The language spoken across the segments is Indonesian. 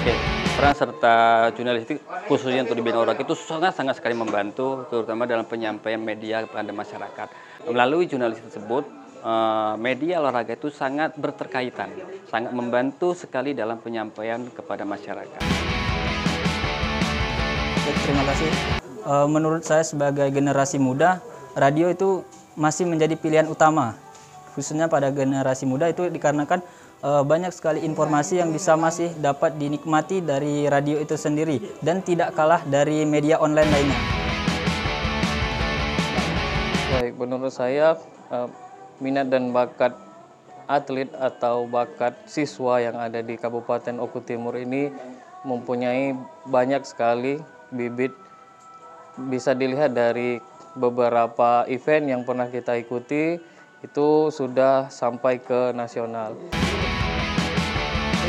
Oke, peran serta jurnalistik khususnya untuk di bidang olahraga itu sangat sekali membantu, terutama dalam penyampaian media kepada masyarakat. Melalui jurnalistik tersebut, media olahraga itu sangat berterkaitan, sangat membantu sekali dalam penyampaian kepada masyarakat. Baik, terima kasih. Menurut saya sebagai generasi muda, radio itu masih menjadi pilihan utama. Khususnya pada generasi muda itu dikarenakan banyak sekali informasi yang bisa masih dapat dinikmati dari radio itu sendiri dan tidak kalah dari media online lainnya. Baik, menurut saya minat dan bakat atlet atau bakat siswa yang ada di Kabupaten Oku Timur ini mempunyai banyak sekali bibit. Bisa dilihat dari beberapa event yang pernah kita ikuti, itu sudah sampai ke nasional.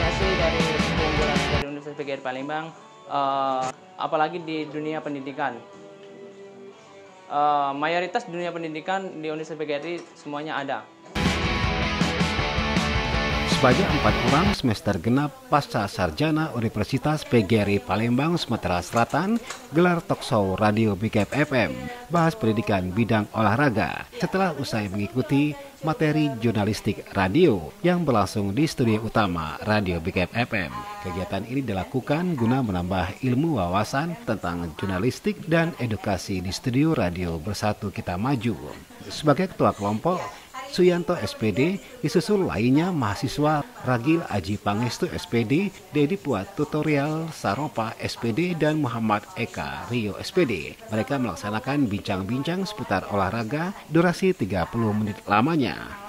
Hasil dari keunggulan dari Universitas PGRI Palembang, apalagi di dunia pendidikan. Mayoritas dunia pendidikan di Universitas PGRI semuanya ada. Sebanyak 4 orang semester genap pasca sarjana Universitas PGRI Palembang, Sumatera Selatan, gelar talkshow Radio Big FM, bahas pendidikan bidang olahraga setelah usai mengikuti materi jurnalistik radio yang berlangsung di studio utama Radio Big FM. Kegiatan ini dilakukan guna menambah ilmu wawasan tentang jurnalistik dan edukasi di studio radio Bersatu Kita Maju. Sebagai ketua kelompok, Suyanto SPD, disusul lainnya mahasiswa Ragil Aji Pangestu SPD, Dedi Puat Tutorial Saropa SPD, dan Muhammad Eka Rio SPD. Mereka melaksanakan bincang-bincang seputar olahraga durasi 30 menit lamanya.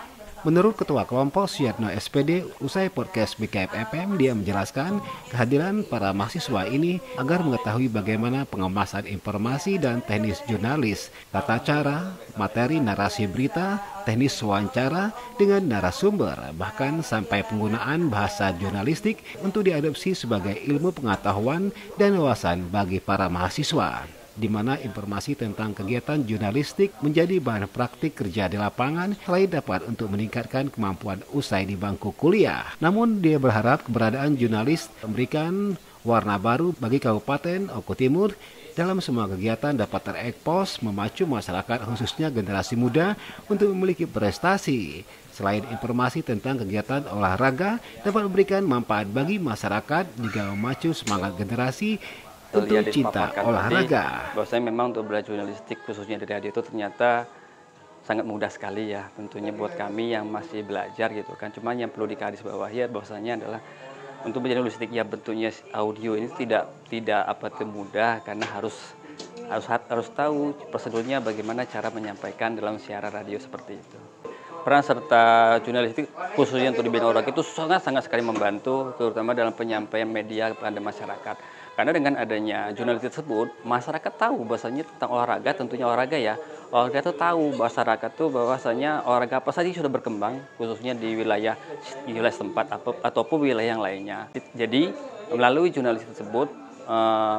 Menurut Ketua Kelompok Suyatno SPD, usai podcast BKFM, dia menjelaskan kehadiran para mahasiswa ini agar mengetahui bagaimana pengemasan informasi dan teknis jurnalis, tata cara, materi narasi berita, teknis wawancara dengan narasumber, bahkan sampai penggunaan bahasa jurnalistik untuk diadopsi sebagai ilmu pengetahuan dan wawasan bagi para mahasiswa, di mana informasi tentang kegiatan jurnalistik menjadi bahan praktik kerja di lapangan selain dapat untuk meningkatkan kemampuan usai di bangku kuliah. Namun dia berharap keberadaan jurnalis memberikan warna baru bagi Kabupaten Oku Timur dalam semua kegiatan dapat terekspos, memacu masyarakat khususnya generasi muda untuk memiliki prestasi. Selain informasi tentang kegiatan olahraga dapat memberikan manfaat bagi masyarakat juga memacu semangat generasi untuk cinta olahraga. Bahwasanya memang untuk belajar jurnalistik khususnya di radio itu ternyata sangat mudah sekali ya, tentunya buat kami yang masih belajar gitu kan. Cuma yang perlu digarisbawahi bahwasanya adalah untuk belajar jurnalistik ya bentuknya audio ini tidak mudah karena harus tahu prosedurnya bagaimana cara menyampaikan dalam siaran radio seperti itu. Peran serta jurnalistik khususnya untuk di bidang olahraga itu sangat sekali membantu, terutama dalam penyampaian media kepada masyarakat. Karena dengan adanya jurnalistik tersebut, masyarakat tahu bahwasanya tentang olahraga, tentunya olahraga ya. Olahraga itu tahu masyarakat tuh bahwasanya olahraga apa saja sudah berkembang, khususnya di wilayah tempat ataupun wilayah yang lainnya. Jadi melalui jurnalistik tersebut,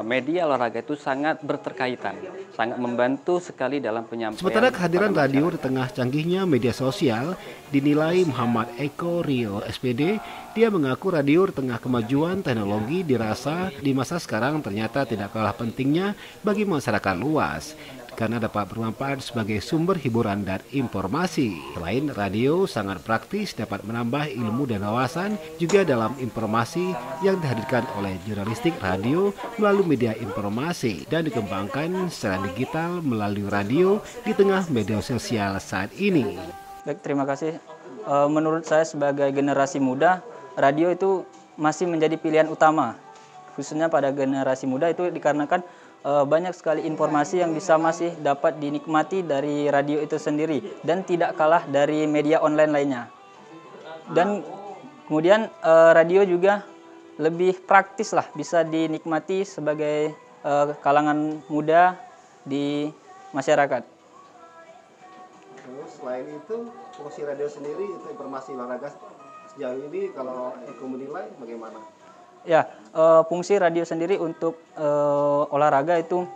media olahraga itu sangat berterkaitan, sangat membantu sekali dalam penyampaian. Sementara kehadiran radio di tengah canggihnya media sosial dinilai Muhammad Eko Rio SPD, dia mengaku radio di tengah kemajuan teknologi dirasa di masa sekarang ternyata tidak kalah pentingnya bagi masyarakat luas, karena dapat bermanfaat sebagai sumber hiburan dan informasi. Selain radio sangat praktis, dapat menambah ilmu dan wawasan juga dalam informasi yang dihadirkan oleh jurnalistik radio melalui media informasi dan dikembangkan secara digital melalui radio di tengah media sosial saat ini. Baik, terima kasih. Menurut saya sebagai generasi muda, radio itu masih menjadi pilihan utama. Khususnya pada generasi muda itu dikarenakan banyak sekali informasi yang bisa masih dapat dinikmati dari radio itu sendiri dan tidak kalah dari media online lainnya. Dan kemudian radio juga lebih praktis lah, bisa dinikmati sebagai kalangan muda di masyarakat. Terus selain itu, fungsi radio sendiri itu informasi olahraga sejauh ini kalau Eko menilai bagaimana? Ya, fungsi radio sendiri untuk olahraga itu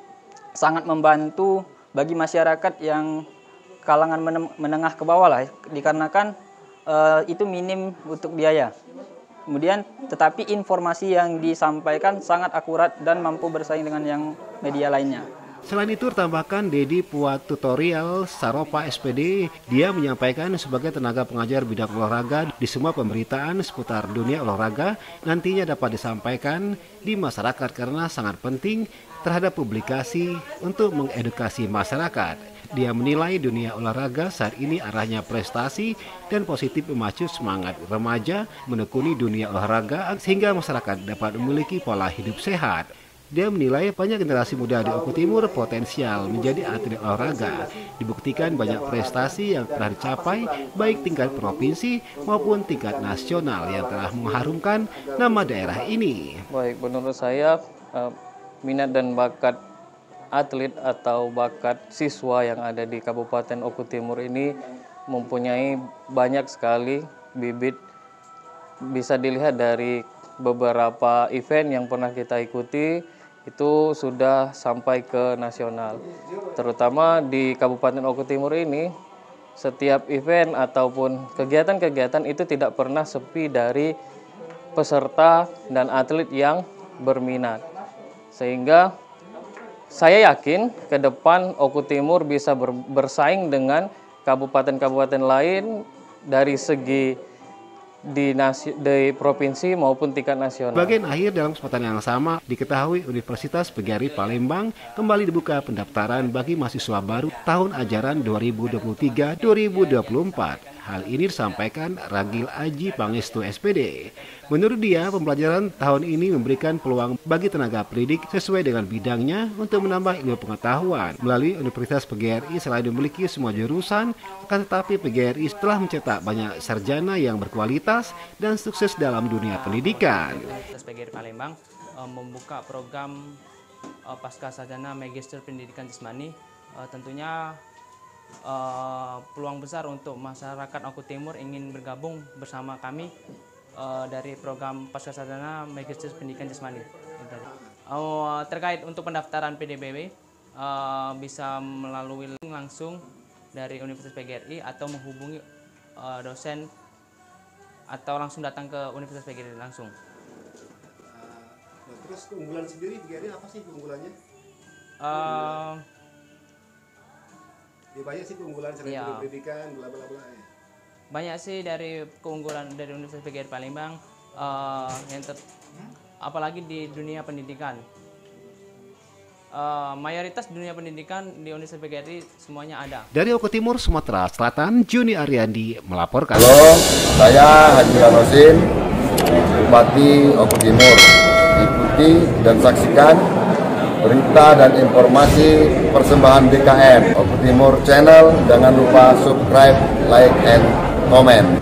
sangat membantu bagi masyarakat yang kalangan menengah ke bawah lah, dikarenakan itu minim untuk biaya. Kemudian tetapi informasi yang disampaikan sangat akurat dan mampu bersaing dengan yang media lainnya. Selain itu, tambahkan Dedi Puat Tutorial Saropa SPD, dia menyampaikan sebagai tenaga pengajar bidang olahraga di semua pemberitaan seputar dunia olahraga nantinya dapat disampaikan di masyarakat karena sangat penting terhadap publikasi untuk mengedukasi masyarakat. Dia menilai dunia olahraga saat ini arahnya prestasi dan positif memacu semangat remaja menekuni dunia olahraga sehingga masyarakat dapat memiliki pola hidup sehat. Dia menilai banyak generasi muda di Oku Timur potensial menjadi atlet olahraga. Dibuktikan banyak prestasi yang telah dicapai baik tingkat provinsi maupun tingkat nasional yang telah mengharumkan nama daerah ini. Baik, menurut saya minat dan bakat atlet atau bakat siswa yang ada di Kabupaten Oku Timur ini mempunyai banyak sekali bibit. Bisa dilihat dari beberapa event yang pernah kita ikuti, itu sudah sampai ke nasional. Terutama di Kabupaten Oku Timur ini, setiap event ataupun kegiatan-kegiatan itu tidak pernah sepi dari peserta dan atlet yang berminat. Sehingga saya yakin ke depan Oku Timur bisa bersaing dengan kabupaten-kabupaten lain dari segi di provinsi maupun tingkat nasional. Bagian akhir dalam kesempatan yang sama, diketahui Universitas PGRI Palembang kembali dibuka pendaftaran bagi mahasiswa baru tahun ajaran 2023-2024. Hal ini disampaikan Ragil Aji Pangestu SPD. Menurut dia, pembelajaran tahun ini memberikan peluang bagi tenaga pendidik sesuai dengan bidangnya untuk menambah ilmu pengetahuan. Melalui Universitas PGRI selain memiliki semua jurusan, akan tetapi PGRI telah mencetak banyak sarjana yang berkualitas dan sukses dalam dunia pendidikan. Universitas PGRI Palembang membuka program Pasca Sarjana Magister Pendidikan Jasmani. Tentunya peluang besar untuk masyarakat Oku Timur ingin bergabung bersama kami dari program Pasca Sarjana Magister Pendidikan Jasmani. Terkait untuk pendaftaran PDBW bisa melalui link langsung dari Universitas PGRI atau menghubungi dosen atau langsung datang ke Universitas PGRI langsung. Terus keunggulan sendiri PGRI apa sih keunggulannya? Ya, banyak sih keunggulan selain pendidikan, bla bla bla ya. Banyak sih dari keunggulan dari Universitas PGRI Palembang, apalagi di dunia pendidikan. Mayoritas dunia pendidikan di Universitas PGRI semuanya ada. Dari Oku Timur, Sumatera Selatan, Juni Ariandi melaporkan. Halo, saya Haji Rosin, Bupati Oku Timur. Ikuti dan saksikan berita dan informasi persembahan BKM Oku Timur Channel. Jangan lupa subscribe, like, and comment.